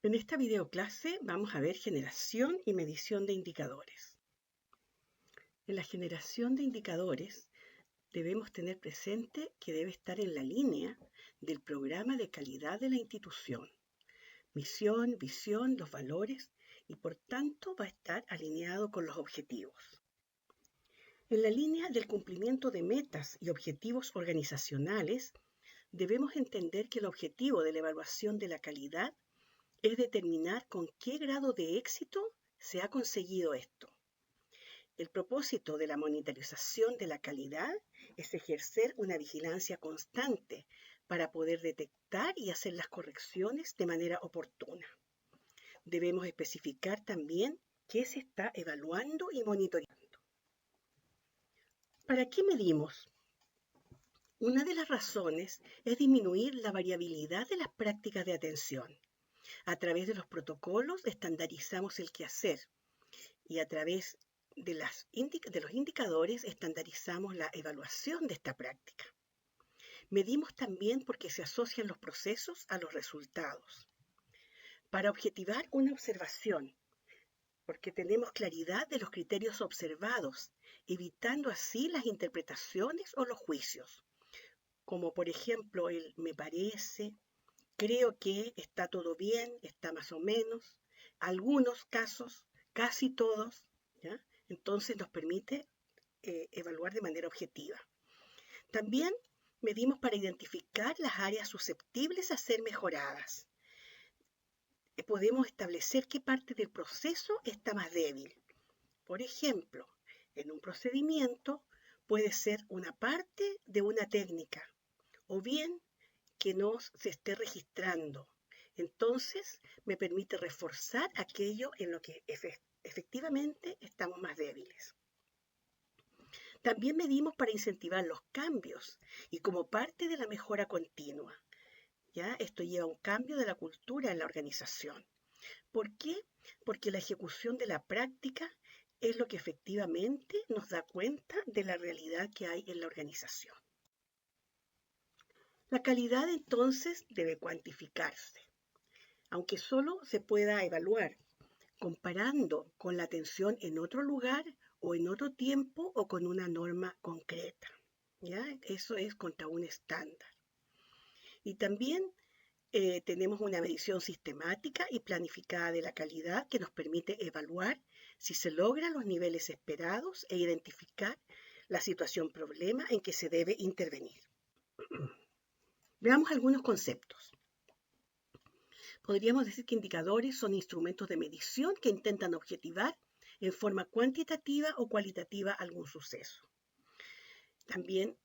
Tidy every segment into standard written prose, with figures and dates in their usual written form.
En esta videoclase vamos a ver generación y medición de indicadores. En la generación de indicadores debemos tener presente que debe estar en la línea del programa de calidad de la institución, misión, visión, los valores y por tanto va a estar alineado con los objetivos. En la línea del cumplimiento de metas y objetivos organizacionales, debemos entender que el objetivo de la evaluación de la calidad es determinar con qué grado de éxito se ha conseguido esto. El propósito de la monitorización de la calidad es ejercer una vigilancia constante para poder detectar y hacer las correcciones de manera oportuna. Debemos especificar también qué se está evaluando y monitoreando. ¿Para qué medimos? Una de las razones es disminuir la variabilidad de las prácticas de atención. A través de los protocolos estandarizamos el quehacer y a través de los indicadores estandarizamos la evaluación de esta práctica. Medimos también porque se asocian los procesos a los resultados. Para objetivar una observación, porque tenemos claridad de los criterios observados, evitando así las interpretaciones o los juicios, como por ejemplo el me parece, creo que está todo bien, está más o menos, algunos casos, casi todos, ¿ya? Entonces nos permite evaluar de manera objetiva. También medimos para identificar las áreas susceptibles a ser mejoradas. Podemos establecer qué parte del proceso está más débil. Por ejemplo, en un procedimiento puede ser una parte de una técnica o bien que no se esté registrando. Entonces, me permite reforzar aquello en lo que efectivamente estamos más débiles. También medimos para incentivar los cambios y como parte de la mejora continua. ¿Ya? Esto lleva a un cambio de la cultura en la organización. ¿Por qué? Porque la ejecución de la práctica es lo que efectivamente nos da cuenta de la realidad que hay en la organización. La calidad entonces debe cuantificarse, aunque solo se pueda evaluar comparando con la atención en otro lugar o en otro tiempo o con una norma concreta. ¿Ya? Eso es contra un estándar. Y también tenemos una medición sistemática y planificada de la calidad que nos permite evaluar si se logran los niveles esperados e identificar la situación problema en que se debe intervenir. Veamos algunos conceptos. Podríamos decir que indicadores son instrumentos de medición que intentan objetivar en forma cuantitativa o cualitativa algún suceso. También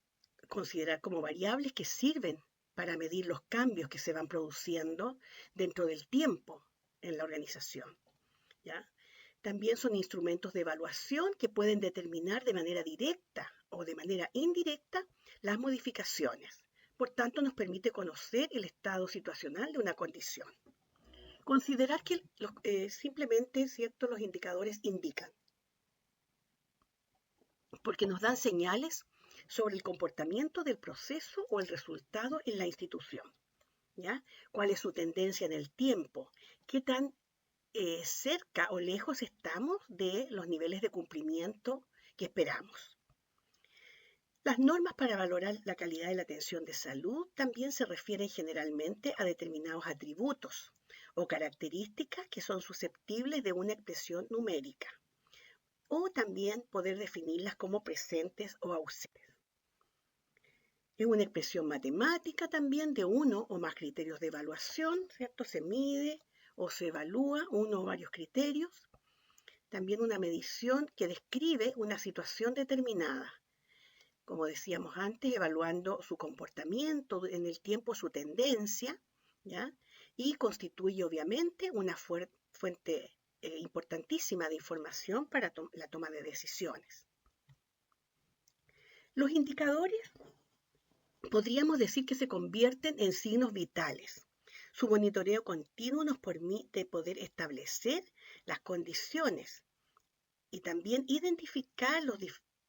considerar como variables que sirven para medir los cambios que se van produciendo dentro del tiempo en la organización. ¿Ya? También son instrumentos de evaluación que pueden determinar de manera directa o de manera indirecta las modificaciones. Por tanto, nos permite conocer el estado situacional de una condición. Considerar que simplemente los indicadores indican, porque nos dan señales sobre el comportamiento del proceso o el resultado en la institución. ¿Ya? ¿Cuál es su tendencia en el tiempo? ¿Qué tan cerca o lejos estamos de los niveles de cumplimiento que esperamos? Las normas para valorar la calidad de la atención de salud también se refieren generalmente a determinados atributos o características que son susceptibles de una expresión numérica, o también poder definirlas como presentes o ausentes. Es una expresión matemática también de uno o más criterios de evaluación, ¿cierto? Se mide o se evalúa uno o varios criterios. También una medición que describe una situación determinada, como decíamos antes, evaluando su comportamiento en el tiempo, su tendencia, ¿ya? Y constituye obviamente una fuente importantísima de información para la toma de decisiones. Los indicadores podríamos decir que se convierten en signos vitales. Su monitoreo continuo nos permite poder establecer las condiciones y también identificar los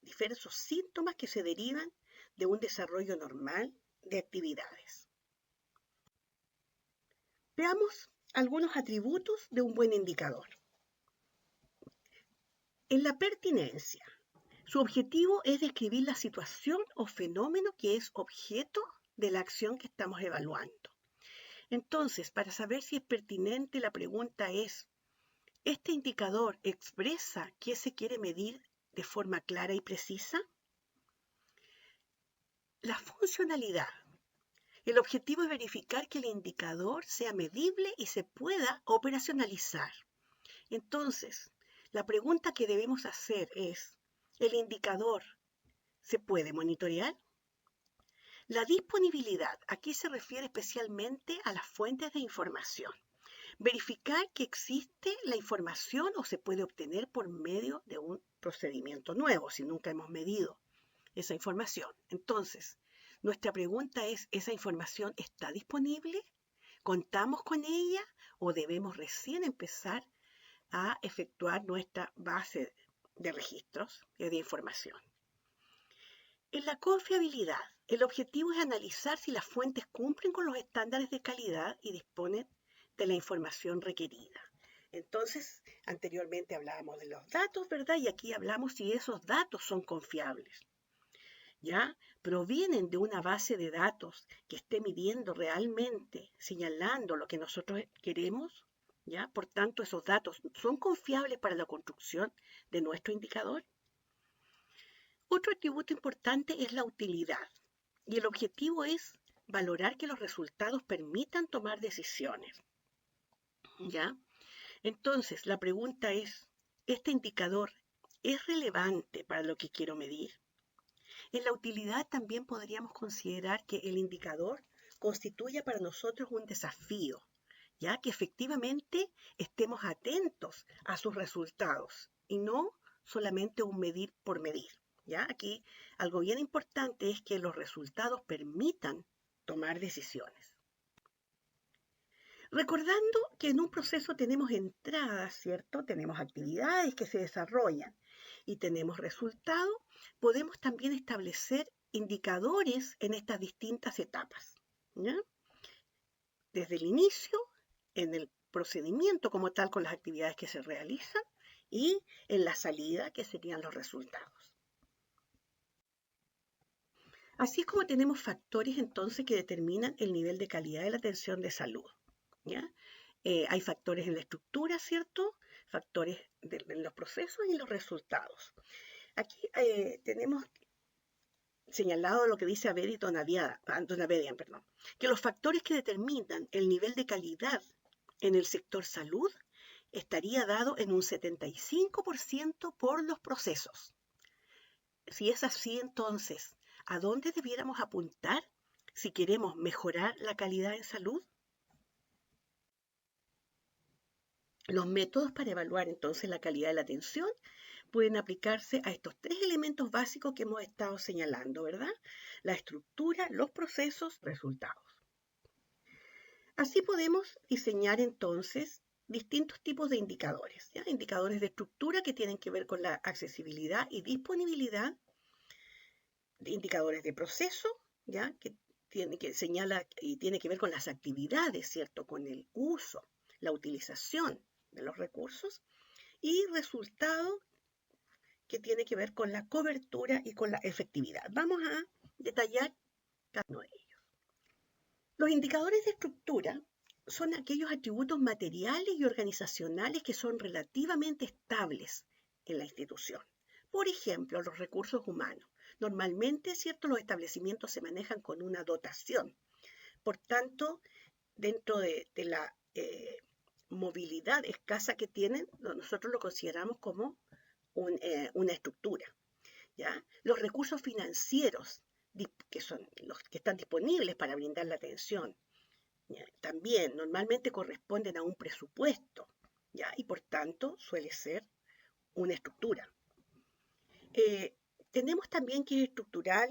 diversos síntomas que se derivan de un desarrollo normal de actividades. Veamos algunos atributos de un buen indicador. En la pertinencia, su objetivo es describir la situación o fenómeno que es objeto de la acción que estamos evaluando. Entonces, para saber si es pertinente, la pregunta es, ¿este indicador expresa qué se quiere medir de forma clara y precisa? La funcionalidad. El objetivo es verificar que el indicador sea medible y se pueda operacionalizar. Entonces, la pregunta que debemos hacer es, ¿el indicador se puede monitorear? La disponibilidad, aquí se refiere especialmente a las fuentes de información. Verificar que existe la información o se puede obtener por medio de un procedimiento nuevo, si nunca hemos medido esa información. Entonces, nuestra pregunta es, ¿esa información está disponible? ¿Contamos con ella o debemos recién empezar a efectuar nuestra base de registros y de información? En la confiabilidad, el objetivo es analizar si las fuentes cumplen con los estándares de calidad y disponen de la información requerida. Entonces, anteriormente hablábamos de los datos, ¿verdad? Y aquí hablamos si esos datos son confiables. ¿Ya? Provienen de una base de datos que esté midiendo realmente, señalando lo que nosotros queremos, ¿ya? Por tanto, esos datos son confiables para la construcción de nuestro indicador. Otro atributo importante es la utilidad, y el objetivo es valorar que los resultados permitan tomar decisiones, ¿ya? Entonces, la pregunta es, ¿este indicador es relevante para lo que quiero medir? En la utilidad también podríamos considerar que el indicador constituye para nosotros un desafío, ya que efectivamente estemos atentos a sus resultados y no solamente un medir por medir. ¿Ya? Aquí algo bien importante es que los resultados permitan tomar decisiones. Recordando que en un proceso tenemos entradas, ¿cierto? Tenemos actividades que se desarrollan y tenemos resultados, podemos también establecer indicadores en estas distintas etapas, ¿ya? Desde el inicio, en el procedimiento como tal con las actividades que se realizan y en la salida, que serían los resultados. Así es como tenemos factores entonces que determinan el nivel de calidad de la atención de salud, ¿ya? Hay factores en la estructura, ¿cierto? Factores en los procesos y los resultados. Aquí tenemos señalado lo que dice Abedi y Donabedian, que los factores que determinan el nivel de calidad en el sector salud estaría dado en un 75% por los procesos. Si es así, entonces, ¿a dónde debiéramos apuntar si queremos mejorar la calidad en salud? Los métodos para evaluar entonces la calidad de la atención pueden aplicarse a estos tres elementos básicos que hemos estado señalando, ¿verdad? La estructura, los procesos, resultados. Así podemos diseñar entonces distintos tipos de indicadores, ¿ya? Indicadores de estructura que tienen que ver con la accesibilidad y disponibilidad, indicadores de proceso, ¿ya? Que señala y tiene que ver con las actividades, ¿cierto? Con el uso, la utilización de los recursos, y resultado que tiene que ver con la cobertura y con la efectividad. Vamos a detallar cada uno de ellos. Los indicadores de estructura son aquellos atributos materiales y organizacionales que son relativamente estables en la institución. Por ejemplo, los recursos humanos. Normalmente, ¿cierto? Los establecimientos se manejan con una dotación. Por tanto, dentro de la movilidad escasa que tienen, nosotros lo consideramos como una estructura, ¿ya? Los recursos financieros, que son los que están disponibles para brindar la atención, ¿ya? También normalmente corresponden a un presupuesto, ¿ya? Y por tanto suele ser una estructura. Tenemos también que estructurar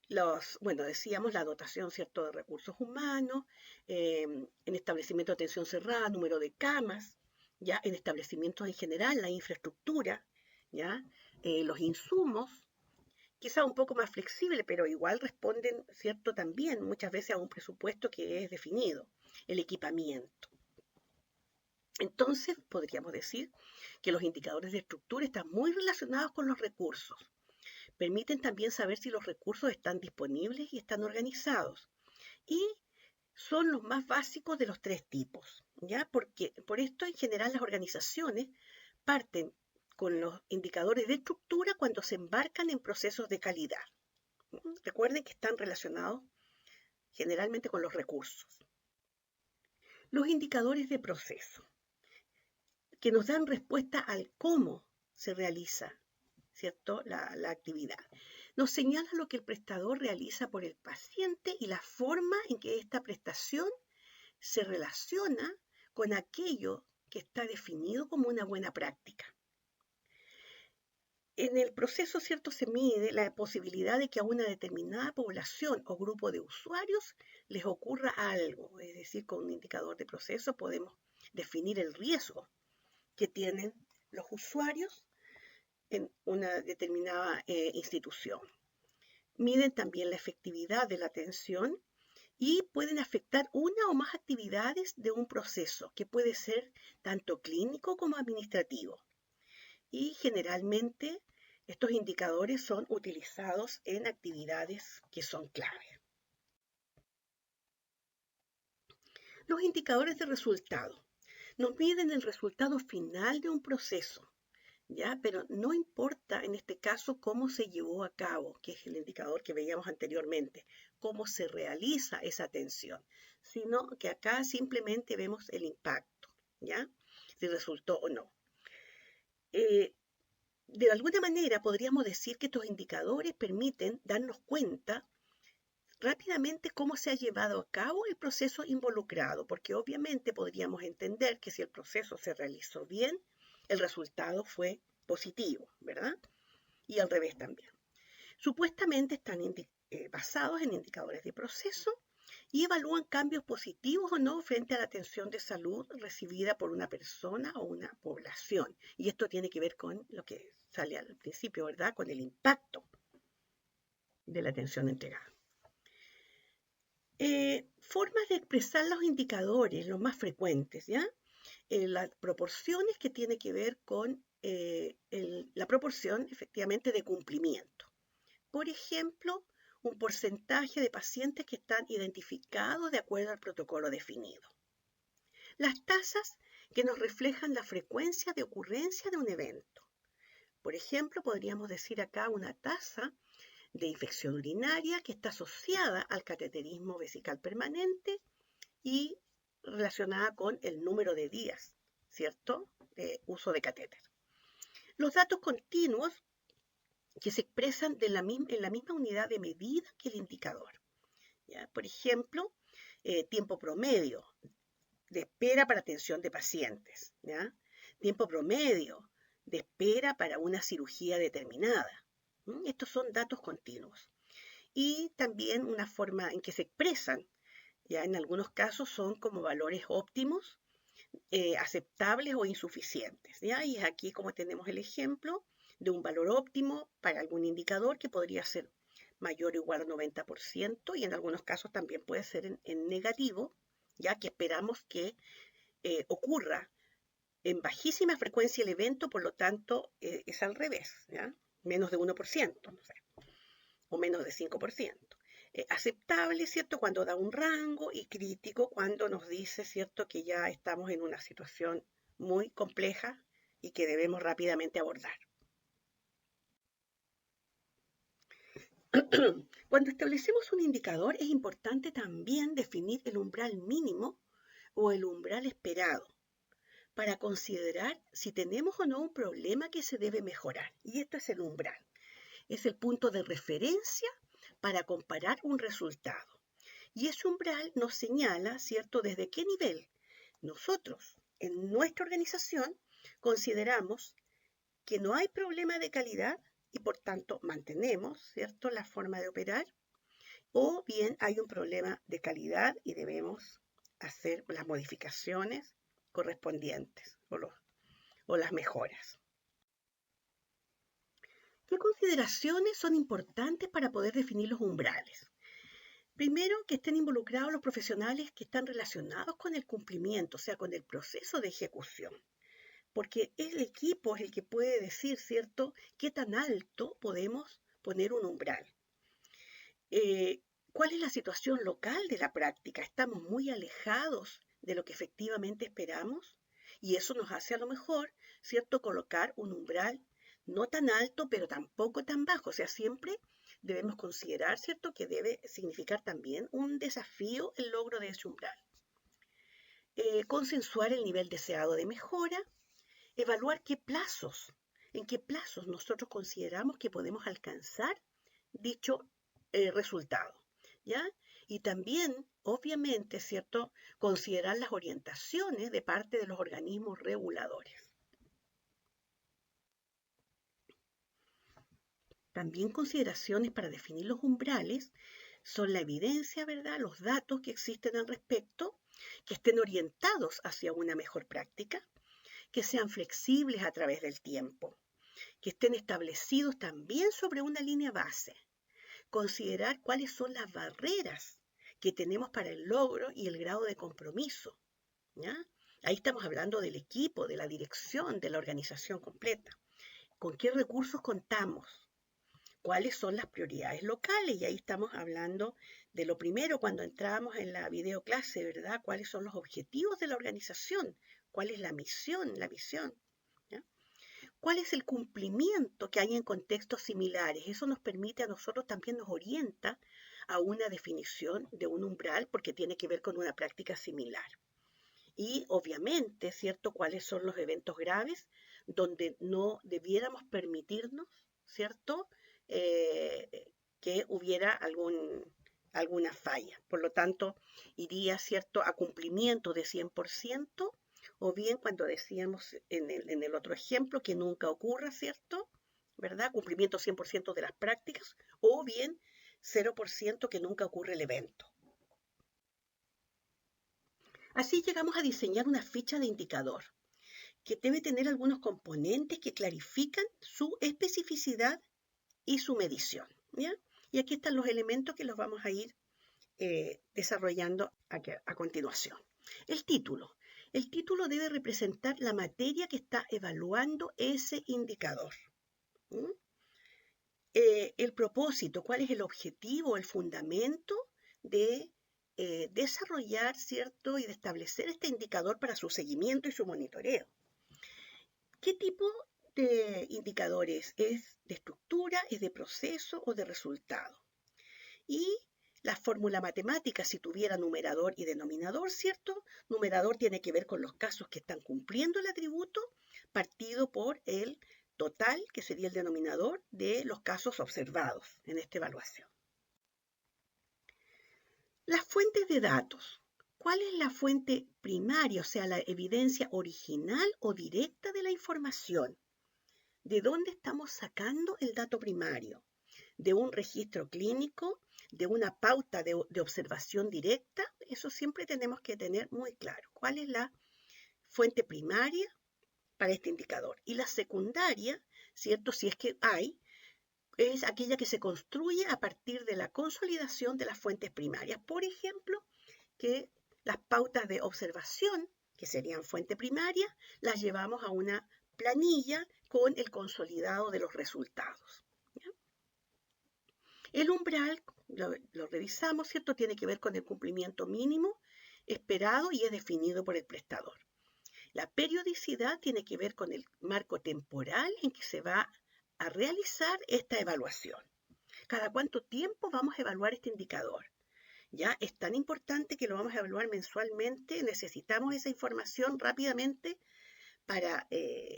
decíamos la dotación, ¿cierto?, de recursos humanos, en establecimientos de atención cerrada, número de camas, ya en establecimientos en general, la infraestructura, ya los insumos, quizá un poco más flexible, pero igual responden, ¿cierto?, también muchas veces a un presupuesto que es definido, el equipamiento. Entonces, podríamos decir que los indicadores de estructura están muy relacionados con los recursos. Permiten también saber si los recursos están disponibles y están organizados. Y son los más básicos de los tres tipos, ¿ya? Porque por esto en general las organizaciones parten con los indicadores de estructura cuando se embarcan en procesos de calidad. Recuerden que están relacionados generalmente con los recursos. Los indicadores de proceso, que nos dan respuesta al cómo se realiza, ¿cierto? La actividad. Nos señala lo que el prestador realiza por el paciente y la forma en que esta prestación se relaciona con aquello que está definido como una buena práctica. En el proceso, ¿cierto?, se mide la posibilidad de que a una determinada población o grupo de usuarios les ocurra algo. Es decir, con un indicador de proceso podemos definir el riesgo que tienen los usuarios en una determinada institución. Miden también la efectividad de la atención y pueden afectar una o más actividades de un proceso, que puede ser tanto clínico como administrativo. Y generalmente estos indicadores son utilizados en actividades que son clave. Los indicadores de resultado nos miden el resultado final de un proceso, ¿ya? Pero no importa en este caso cómo se llevó a cabo, que es el indicador que veíamos anteriormente, cómo se realiza esa atención, sino que acá simplemente vemos el impacto, ¿ya? Si resultó o no. De alguna manera podríamos decir que estos indicadores permiten darnos cuenta rápidamente cómo se ha llevado a cabo el proceso involucrado, porque obviamente podríamos entender que si el proceso se realizó bien, el resultado fue positivo, ¿verdad? Y al revés también. Supuestamente están basados en indicadores de proceso y evalúan cambios positivos o no frente a la atención de salud recibida por una persona o una población. Y esto tiene que ver con lo que sale al principio, ¿verdad? Con el impacto de la atención entregada. Formas de expresar los indicadores, los más frecuentes, ¿ya? Las proporciones que tiene que ver con la proporción efectivamente de cumplimiento. Por ejemplo, un porcentaje de pacientes que están identificados de acuerdo al protocolo definido. Las tasas que nos reflejan la frecuencia de ocurrencia de un evento. Por ejemplo, podríamos decir acá una tasa de infección urinaria que está asociada al cateterismo vesical permanente y relacionada con el número de días, ¿cierto?, de uso de catéter. Los datos continuos que se expresan en la misma unidad de medida que el indicador. ¿Ya? Por ejemplo, tiempo promedio de espera para atención de pacientes. ¿Ya? Tiempo promedio de espera para una cirugía determinada. Estos son datos continuos. Y también una forma en que se expresan, ya en algunos casos son como valores óptimos, aceptables o insuficientes. ¿Ya? Y aquí como tenemos el ejemplo de un valor óptimo para algún indicador que podría ser mayor o igual al 90% y en algunos casos también puede ser en negativo, ya que esperamos que ocurra en bajísima frecuencia el evento, por lo tanto es al revés, ¿ya? Menos de 1%, no sé, o menos de 5%. Aceptable, ¿cierto?, cuando da un rango, y crítico cuando nos dice, ¿cierto?, que ya estamos en una situación muy compleja y que debemos rápidamente abordar. Cuando establecemos un indicador es importante también definir el umbral mínimo o el umbral esperado para considerar si tenemos o no un problema que se debe mejorar. Y esto es el umbral. Es el punto de referencia para comparar un resultado. Y ese umbral nos señala, ¿cierto?, desde qué nivel nosotros en nuestra organización consideramos que no hay problema de calidad y por tanto mantenemos, ¿cierto?, la forma de operar, o bien hay un problema de calidad y debemos hacer las modificaciones correspondientes o las mejoras. ¿Qué consideraciones son importantes para poder definir los umbrales? Primero, que estén involucrados los profesionales que están relacionados con el cumplimiento, o sea, con el proceso de ejecución, porque el equipo es el que puede decir, ¿cierto?, qué tan alto podemos poner un umbral. ¿Cuál es la situación local de la práctica? ¿Estamos muy alejados de lo que efectivamente esperamos? Y eso nos hace a lo mejor, ¿cierto?, colocar un umbral no tan alto, pero tampoco tan bajo. O sea, siempre debemos considerar, ¿cierto?, que debe significar también un desafío el logro de ese umbral. Consensuar el nivel deseado de mejora, evaluar en qué plazos nosotros consideramos que podemos alcanzar dicho resultado, ¿ya? Y también, obviamente, ¿cierto?, considerar las orientaciones de parte de los organismos reguladores. También consideraciones para definir los umbrales son la evidencia, ¿verdad?, los datos que existen al respecto, que estén orientados hacia una mejor práctica, que sean flexibles a través del tiempo, que estén establecidos también sobre una línea base, considerar cuáles son las barreras que tenemos para el logro y el grado de compromiso, ¿ya? Ahí estamos hablando del equipo, de la dirección, de la organización completa. ¿Con qué recursos contamos? ¿Cuáles son las prioridades locales? Y ahí estamos hablando de lo primero cuando entramos en la videoclase, ¿verdad? ¿Cuáles son los objetivos de la organización? ¿Cuál es la misión, la visión? ¿Ya? ¿Cuál es el cumplimiento que hay en contextos similares? Eso nos permite a nosotros, también nos orienta a una definición de un umbral porque tiene que ver con una práctica similar. Y obviamente, ¿cierto?, cuáles son los eventos graves donde no debiéramos permitirnos, ¿cierto?, que hubiera alguna falla. Por lo tanto, iría, ¿cierto?, a cumplimiento de 100%, o bien cuando decíamos en el otro ejemplo que nunca ocurra, ¿cierto?, ¿verdad?, cumplimiento 100% de las prácticas, o bien 0% que nunca ocurre el evento. Así llegamos a diseñar una ficha de indicador que debe tener algunos componentes que clarifican su especificidad y su medición, ¿ya? Y aquí están los elementos que los vamos a ir desarrollando a continuación. El título. El título debe representar la materia que está evaluando ese indicador. El propósito, cuál es el objetivo, el fundamento de desarrollar, ¿cierto?, y de establecer este indicador para su seguimiento y su monitoreo. ¿Qué tipo de indicadores? ¿Es de estructura, es de proceso o de resultado? Y la fórmula matemática, si tuviera numerador y denominador, ¿cierto? Numerador tiene que ver con los casos que están cumpliendo el atributo, partido por el total, que sería el denominador de los casos observados en esta evaluación. Las fuentes de datos. ¿Cuál es la fuente primaria, o sea, la evidencia original o directa de la información? ¿De dónde estamos sacando el dato primario? ¿De un registro clínico? ¿De una pauta de observación directa? Eso siempre tenemos que tener muy claro. ¿Cuál es la fuente primaria para este indicador? Y la secundaria, ¿cierto?, si es que hay, es aquella que se construye a partir de la consolidación de las fuentes primarias. Por ejemplo, que las pautas de observación, que serían fuente primaria, las llevamos a una planilla con el consolidado de los resultados. ¿Ya? El umbral, lo revisamos, ¿cierto?, tiene que ver con el cumplimiento mínimo esperado y es definido por el prestador. La periodicidad tiene que ver con el marco temporal en que se va a realizar esta evaluación. ¿Cada cuánto tiempo vamos a evaluar este indicador? Ya es tan importante que lo vamos a evaluar mensualmente, necesitamos esa información rápidamente para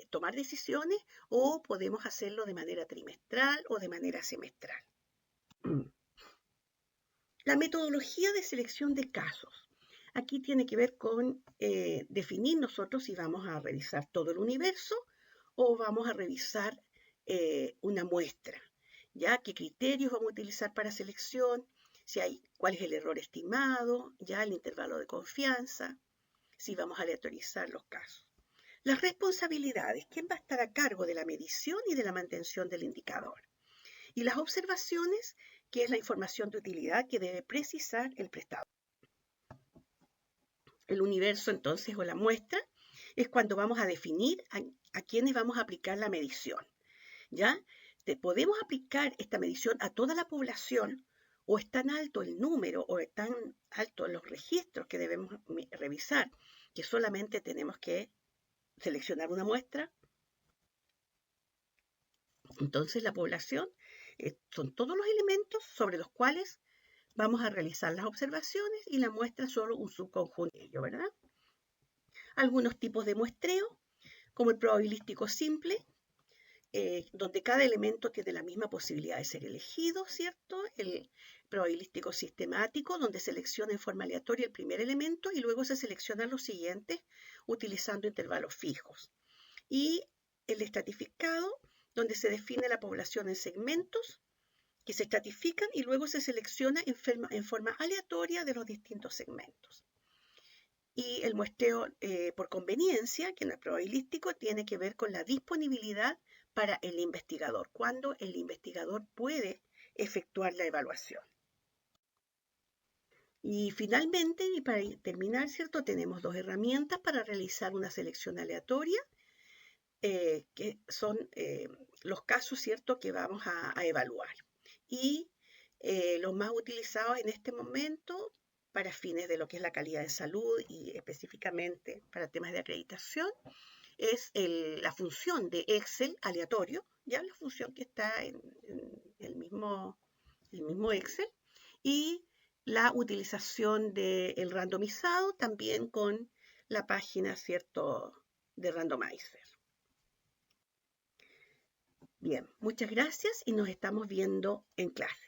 tomar decisiones, o podemos hacerlo de manera trimestral o de manera semestral. La metodología de selección de casos. Aquí tiene que ver con definir nosotros si vamos a revisar todo el universo o vamos a revisar una muestra. ¿Ya? ¿Qué criterios vamos a utilizar para selección? ¿Cuál es el error estimado? ¿Ya? El intervalo de confianza. Si vamos a aleatorizar los casos. Las responsabilidades. ¿Quién va a estar a cargo de la medición y de la mantención del indicador? Y las observaciones, que es la información de utilidad que debe precisar el prestador. El universo, entonces, o la muestra, es cuando vamos a definir a quiénes vamos a aplicar la medición. ¿Ya? Podemos aplicar esta medición a toda la población, o es tan alto el número, o es tan alto los registros que debemos revisar, que solamente tenemos que seleccionar una muestra. Entonces, la población son todos los elementos sobre los cuales vamos a realizar las observaciones, y la muestra es solo un subconjunto de ello, ¿verdad? Algunos tipos de muestreo, como el probabilístico simple, donde cada elemento tiene la misma posibilidad de ser elegido, ¿cierto? El probabilístico sistemático, donde selecciona en forma aleatoria el primer elemento y luego se seleccionan los siguientes utilizando intervalos fijos. Y el estratificado, donde se define la población en segmentos que se estratifican y luego se selecciona en forma aleatoria de los distintos segmentos. Y el muestreo por conveniencia, que en el probabilístico tiene que ver con la disponibilidad para el investigador, cuando el investigador puede efectuar la evaluación. Y finalmente, y para terminar, ¿cierto? Tenemos dos herramientas para realizar una selección aleatoria, que son los casos, ¿cierto?, que vamos a evaluar. Y los más utilizados en este momento para fines de lo que es la calidad de salud y específicamente para temas de acreditación, es la función de Excel aleatorio, ya la función que está en el mismo Excel, y la utilización del randomizado también con la página, ¿cierto?, de Randomizer. Bien, muchas gracias y nos estamos viendo en clase.